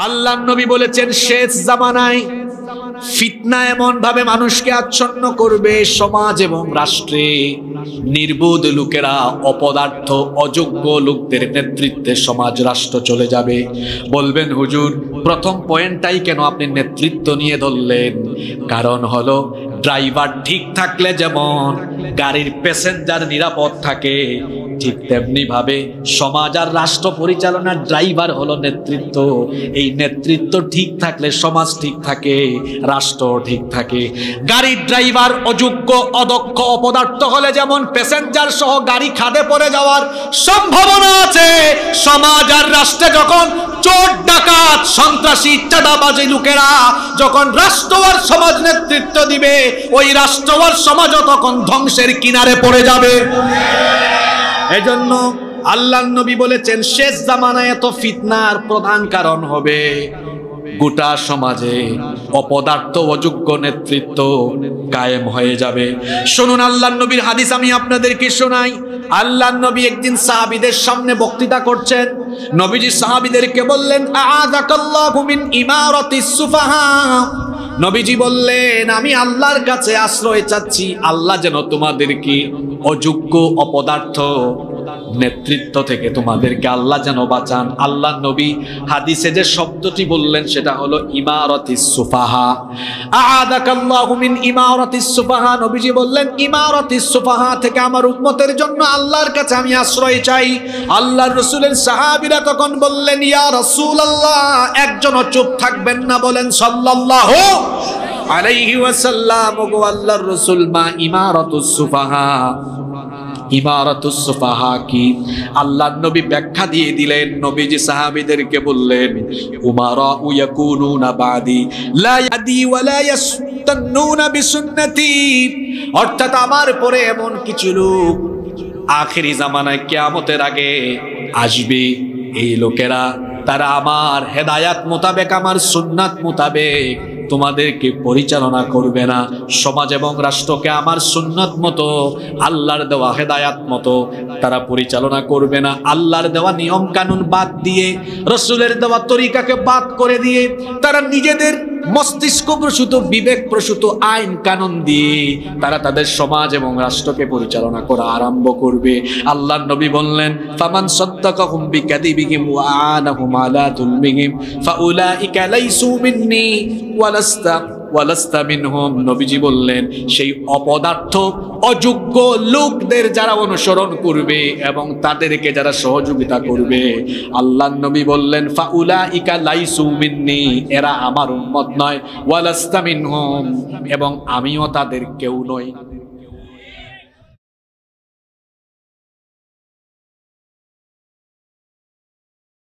আল্লাহর নবী বলেছেন শেষ জামানায় ফিতনা এমন ভাবে মানুষকে আচ্ছন্ন করবে, সমাজ এবং রাষ্ট্রে নির্বোধ লোকেরা, অপদার্থ অযোগ্য লোকদের নেতৃত্বে সমাজ রাষ্ট্র চলে যাবে। বলবেন হুজুর প্রথম পয়েন্টটাই কেন আপনি নেতৃত্ব নিয়ে ধরলেন? কারণ হলো ড্রাইভার ঠিক থাকলে যেমন গাড়ির প্যাসেঞ্জার নিরাপদ থাকে, ঠিক তেমনি ভাবে সমাজ আর রাষ্ট্র পরিচালনার ড্রাইভার হলো নেতৃত্ব। এই নেতৃত্ব ঠিক থাকলে সমাজ ঠিক থাকে, রাষ্ট্র ঠিক থাকে। গাড়ির ড্রাইভার অযোগ্য, অদক্ষ, অপদার্থ হলে যেমন প্যাসেঞ্জার সহ গাড়ি খাদে পড়ে যাওয়ার সম্ভাবনা আছে, সমাজ আর রাষ্ট্রে যখন চোর ডাকাত সন্ত্রাসী চাঁদাবাজি লোকেরা যখন রাষ্ট্র আর সমাজ নেতৃত্ব দিবে, ওই রাষ্ট্র আর সমাজও তখন ধ্বংসের কিনারে পড়ে যাবে। এজন্য আল্লাহর নবী বলেছেন শেষ জামানায় এত ফিতনার প্রধান কারণ হবে গোটা সমাজে অপদার্থ অযোগ্য নেতৃত্ব কায়েম হয়ে যাবে। শুনুন আল্লাহর নবীর হাদিস আমি আপনাদেরকে শোনাই। আল্লাহর নবী একদিন সাহাবীদের সামনে বক্তৃতা করছেন। নবীজি সাহাবীদেরকে বললেন আ'আযাকাল্লাহু মিন ইমারাতিস সুফাহা। নবীজি বললেন আমি আল্লাহর কাছে আশ্রয় চাচ্ছি, আল্লাহ যেন তোমাদেরকে অযোগ্য অপদার্থ নেতৃত্ব থেকে তোমাদেরকে আল্লাহ যেন বাঁচান। আল্লাহ নবী হাদিসে যে শব্দটি বললেন সেটা হলো ইমারাতিস সুফাহা। আ'আযাকাল্লাহু মিন ইমারাতিস সুফাহা। নবীজি বললেন ইমারাতিস সুফাহা থেকে আমার উম্মতের জন্য আল্লাহর কাছে আমি আশ্রয় চাই। আল্লাহর রাসূলের সাহাবীরা তখন বললেন ইয়া রাসূলুল্লাহ, একজনও চুপ থাকবেন না, বলেন সাল্লাল্লাহু আলাইহি ওয়াসাল্লাম। ওগো আল্লাহর রাসূল, মা ইমারাতুস সুফাহা, ইমারাতুস সুফাহা কি? আল্লাহর নবী ব্যাখ্যা দিয়ে দিলেন। নবীজি সাহাবীদেরকে বললেন উমারা ইয়াকুনুনা বাদি লা ইয়াদি ওয়া লা ইয়াস্তান্নুনা বিসুন্নতি। অর্থাৎ আমার পরে এমন কিছু লোক আখেরি জামানায় কিয়ামতের আগে আসবে, এই লোকেরা তারা আমার হেদায়াত মোতাবেক, আমার সুন্নাত মোতাবেক তোমাদেরকে পরিচালনা করবে না। সমাজ এবং রাষ্ট্রকে আমার সুন্নাত মতো, আল্লাহর দেওয়া হেদায়াত মতো তারা পরিচালনা করবে না। আল্লাহর দেওয়া নিয়ম কানুন বাদ দিয়ে, রাসূলের দেওয়া তরিকাকে বাদ করে দিয়ে তারা নিজেদের মস্তিষ্ক প্রসূত, বিবেক প্রসূত আইন কানুন দিয়ে তারা তাদের সমাজ এবং রাষ্ট্রকে পরিচালনা করা আরম্ভ করবে। আল্লাহর নবী বললেন ফামান সাদ্দাকাহুম বিকাযিবিহিম ওয়া আনাহুম আলা যুলমিহিম ফাউলাইকা লাইসু মিন্নি ওয়ালাস্তা মিনহুম। নবীজি বললেন সেই অপদার্থ অযোগ্য লোকদের যারা অনুসরণ করবে এবং তাদেরকে যারা সহযোগিতা করবে, আল্লাহর নবী বললেন ফাউলাইকা লাইসু মিন্নি, এরা আমার উম্মত নয়, ওয়ালাস্তা মিনহুম, এবং আমিও তাদের কেউ নই।